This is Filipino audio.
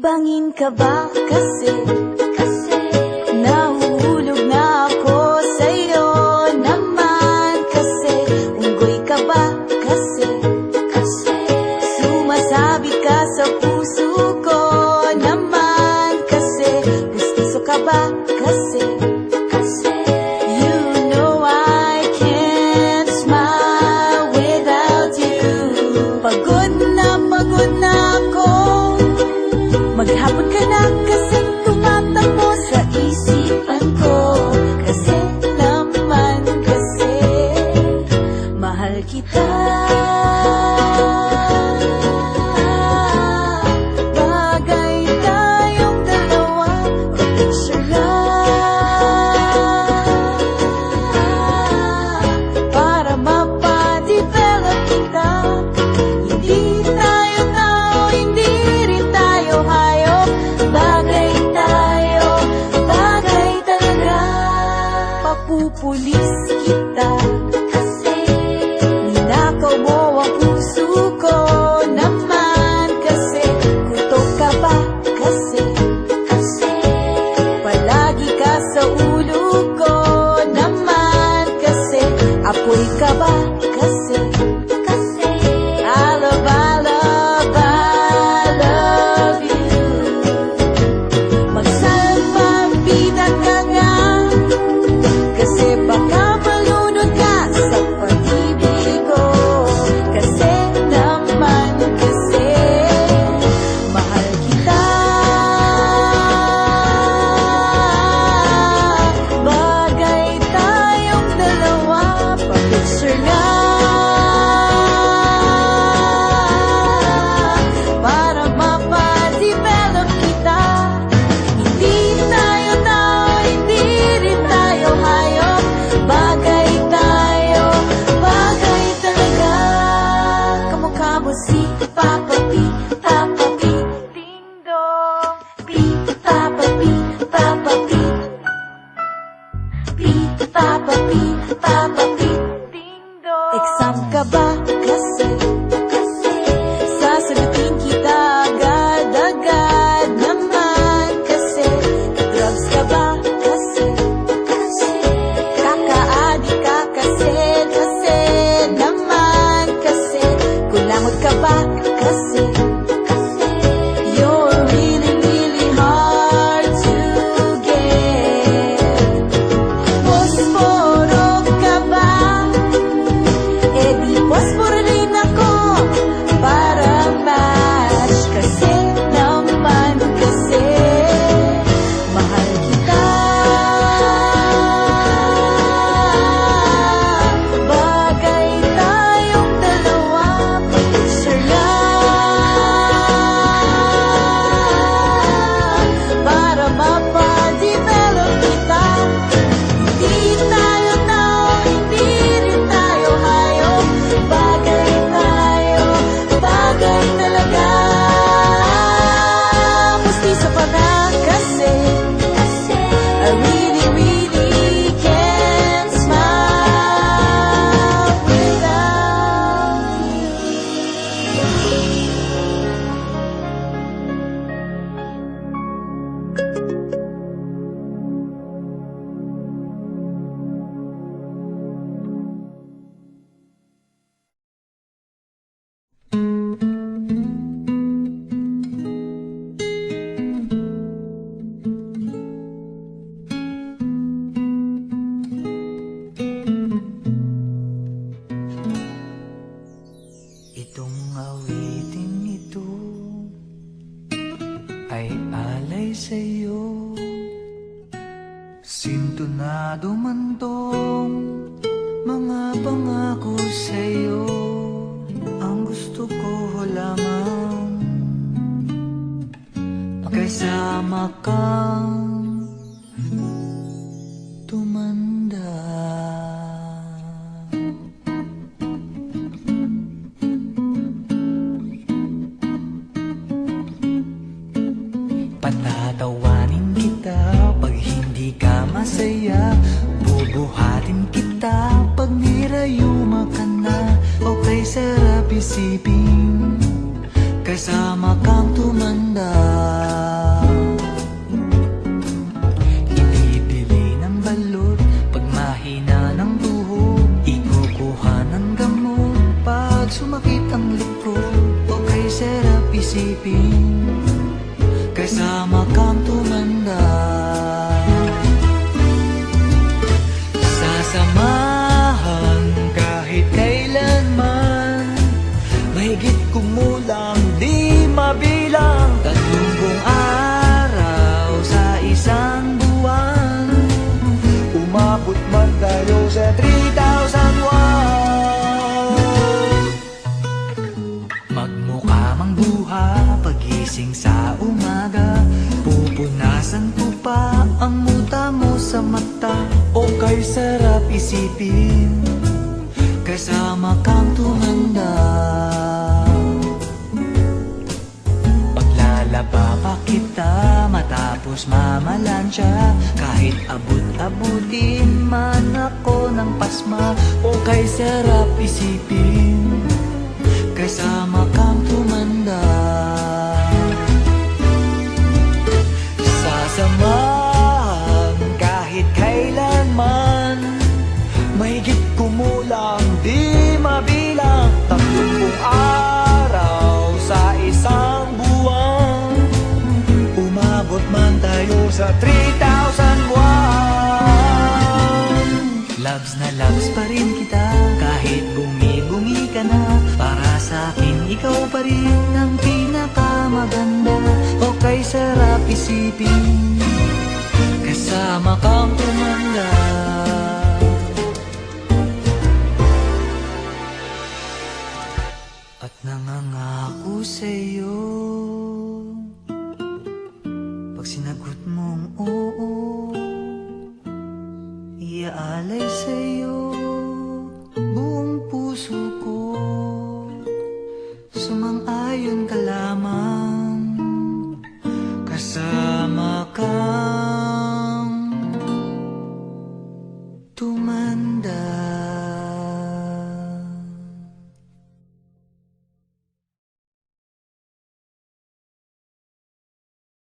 Libangin ka ba kasi nahuhulog na ako sa'yo naman kasi unggoy ka ba kasi sumasabit ka sa puso ko naman kasi gustiso ka ba kasi you know I can't smile without you. Pagod na ako, maghapon ka na kasi tumatakbo sa isipan ko. Kasi naman kasi mahal kita. Bagay tayong dalawa, o picture lang para mapadevelop kita. Hindi tayo tao, hindi rin tayo hayop. Bagay tayo, bagay talaga. Papupulis kita kasi ninakaw mo ang puso ko naman kasi kutok ka ba kasi palagi ka sa ulo ko naman kasi apoy ka ba kasi I love you. Magsalpabida ka nga kasi baka malunod ka sa pag-ibig ko. Kasi naman kasi mahal kita. Bagay tayong dalawa, pa-picture nga para mapadevelop kita. Hindi tayo tao, hindi rin tayo hayop. Bagay tayo, bagay talaga. Kamukha mo si Papa P, Papa P, ding dong. P, Papa P, Papa P, P, Papa P, Papa P, ding dong. Exam ka ba kasi sasagutin kita agad-agad naman kasi drugs ka ba kasi kaka-adik ka kasi naman kasi kulangot ka ba kasi you're really, really hard to get. Posporo ka ba? Eh di posporo rin ako para match kasi naman kasi mahal kita. Bagay tayong dalawa, pa-picture lang para mapadevelop kita. Hindi tayo tao, hindi rin tayo hayop. Bagay tayo, bagay talaga. Pustiso pa na kasi I really, really can't smile without you. Itong awiting ito ay alay sa'yo. Sintonado man tong mga pangako sa'yo. Ang gusto ko lamang magkasama kang tumanda. Patatawanin kita pag hindi ka masaya. Bubuhatin kita pag nirayuma ka na. Okay, sarap isipin kasama kang tumanda. isipin, kasama kang tumanda. Sasamahan kahit kailanman, mahigit kumulang di mabilang. 30 araw sa isang buwan, umabot man tayo sa 3,001. Magmukha mang buha pagising sa umaga, pupunasan ko pa ang muta mo sa mata. O kay sarap isipin, kasama kang tumanda. Paglalaba pa kita matapos mamalansya, kahit abot-abutin man ako ng pasma. O kay sarap isipin, kasama kang tumanda. Sasamahan kahit kailanman, mahigit kumulang di mabilang. 30 araw sa isang buwan, umabot man tayo sa 3,001. Loves na loves pa rin kita, kahit bumi-bumi ka na. Para sa akin ikaw pa rin ang pinakamaganda. O kay sarap isipin, kasama kang tumanda. At nangangako sa'yo, pag sinagot mong oo, iaalay sa'yo buong puso ko. Sumang-ayon ka lamang, kasama kang tumanda.